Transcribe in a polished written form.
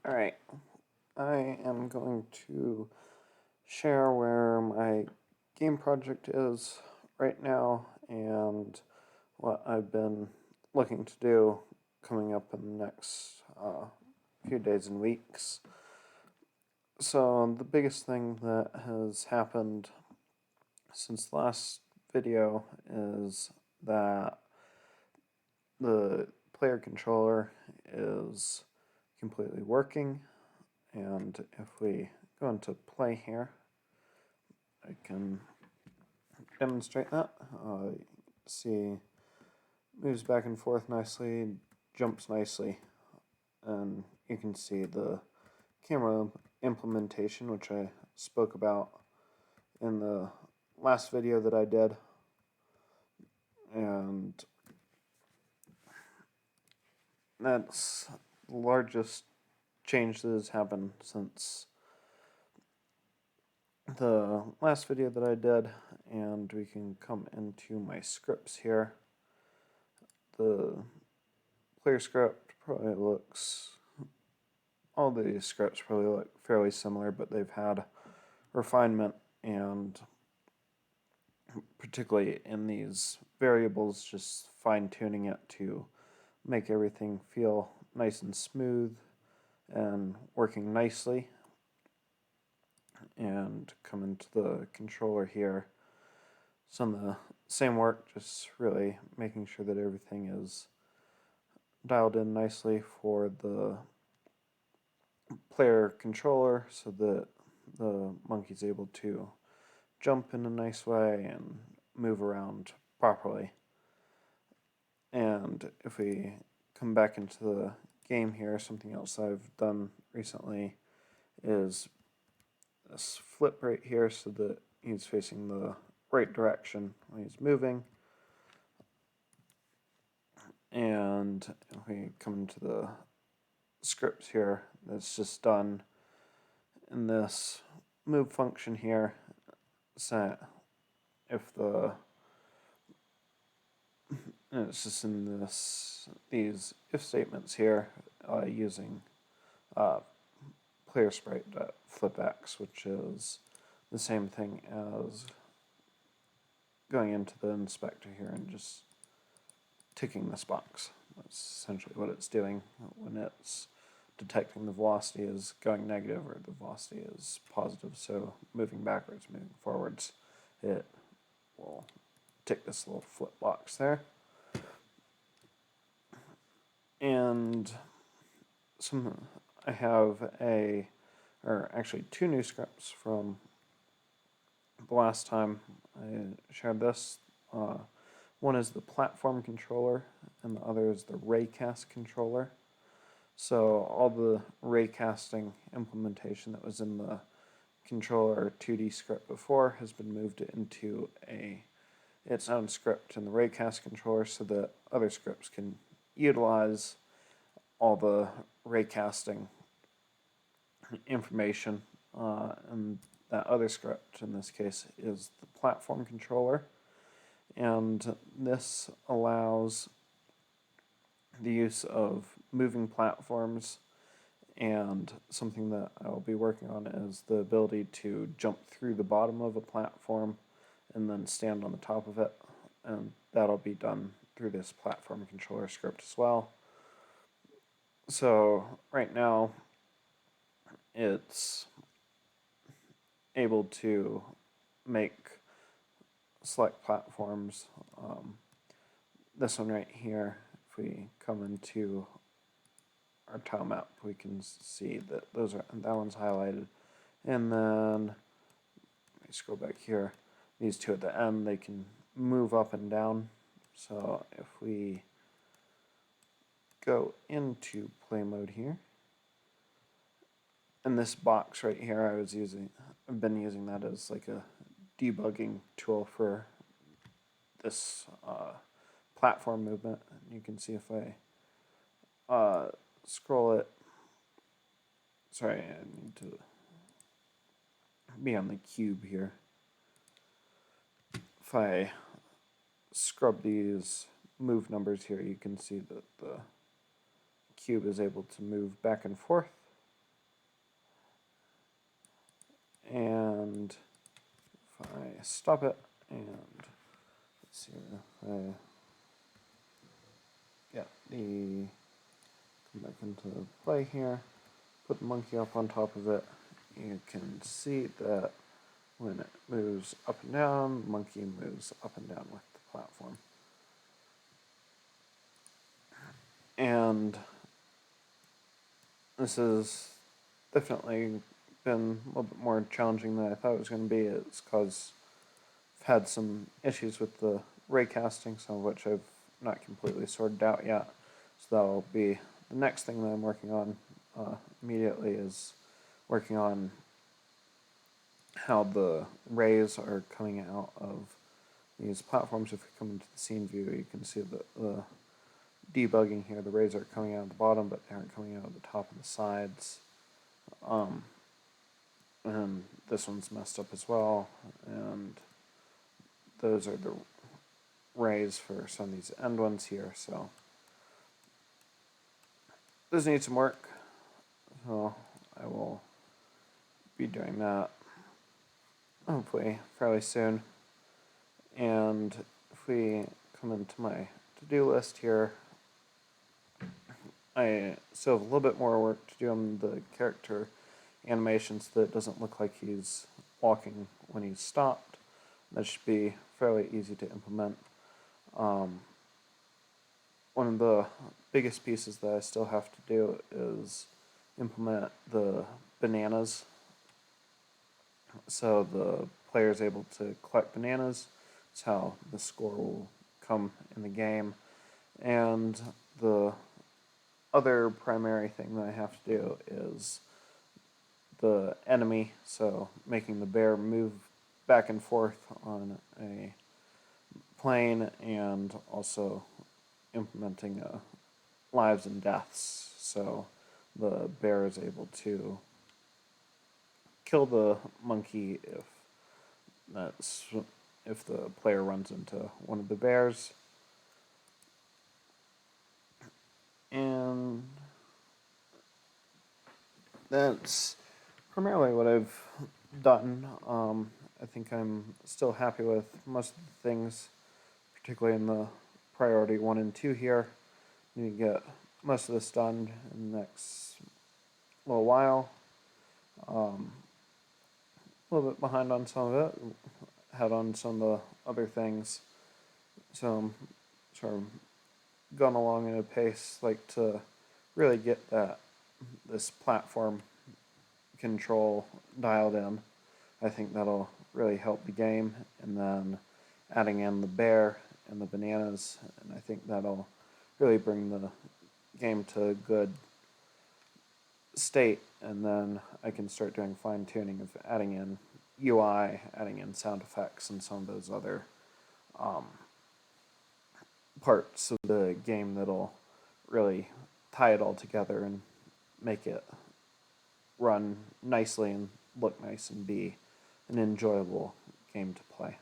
Alright, I am going to share where my game project is right now and what I've been looking to do coming up in the next few days and weeks. So the biggest thing that has happened since the last video is that the player controller is completely working, and if we go into play here, I can demonstrate that. See, moves back and forth nicely, jumps nicely, and you can see the camera implementation, which I spoke about in the last video that I did, and that's the largest change that has happened since the last video that I did. And we can come into my scripts here. The player script probably looks, all these scripts probably look fairly similar, but they've had refinement, and particularly in these variables, just fine-tuning it to make everything feel nice and smooth and working nicely. And come into the controller here. Some of the same work, just really making sure that everything is dialed in nicely for the player controller so that the monkey's able to jump in a nice way and move around properly. And if we come back into the game here, something else I've done recently is this flip right here so that he's facing the right direction when he's moving. And if we come into the scripts here, that's just done in this move function here. So if the it's just in these if statements here using player sprite.flipx, which is the same thing as going into the inspector here and just ticking this box. That's essentially what it's doing when it's detecting the velocity is going negative or the velocity is positive. So moving backwards, moving forwards, it will tick this little flip box there. And I have actually two new scripts from the last time I shared this. One is the platform controller, and the other is the raycast controller. So all the raycasting implementation that was in the controller 2D script before has been moved into its own script in the raycast controller so that other scripts can utilize all the raycasting information. And that other script, in this case, is the platform controller. And this allows the use of moving platforms, and something that I will be working on is the ability to jump through the bottom of a platform and then stand on the top of it, and that'll be done through this platform controller script as well. So right now it's able to select platforms. This one right here, if we come into our tile map, we can see that that one's highlighted. And then let me scroll back here. These two at the end, they can move up and down. So if we go into play mode here, and this box right here, I've been using that as like a debugging tool for this platform movement. And you can see if I scroll it, sorry, I need to be on the cube here. If I scrub these move numbers here, you can see that the cube is able to move back and forth stop it and let's see if I get the come back into play here, put the monkey up on top of it, you can see that when it moves up and down, the monkey moves up and down with the platform. And this has definitely been a little bit more challenging than I thought it was going to be. It's because I've had some issues with the raycasting, some of which I've not completely sorted out yet. So that'll be the next thing that I'm working on immediately, is working on how the rays are coming out of these platforms. If we come into the scene view, you can see the debugging here. The rays are coming out of the bottom, but they aren't coming out of the top and the sides. And this one's messed up as well. And those are the rays for some of these end ones here. So this needs some work. So I will be doing that hopefully fairly soon. And if we come into my to-do list here, I still have a little bit more work to do on the character animations that doesn't look like he's walking when he's stopped. That should be fairly easy to implement. One of the biggest pieces that I still have to do is implement the bananas. So the player is able to collect bananas. That's how the score will come in the game. And the other primary thing that I have to do is the enemy, so making the bear move back and forth on a plane, and also implementing lives and deaths, so the bear is able to kill the monkey if the player runs into one of the bears. And that's primarily what I've done. I think I'm still happy with most of the things, particularly in the priority 1 and 2 here. I need to get most of this done in the next little while. A little bit behind on some of it, had on some of the other things. So I'm sort of gone along at a pace, like to really get this platform control dialed in. I think that'll really help the game, and then adding in the bear and the bananas, and I think that'll really bring the game to a good state, and then I can start doing fine-tuning of adding in UI, adding in sound effects, and some of those other parts of the game that'll really tie it all together and make it run nicely and look nice and be an enjoyable game to play.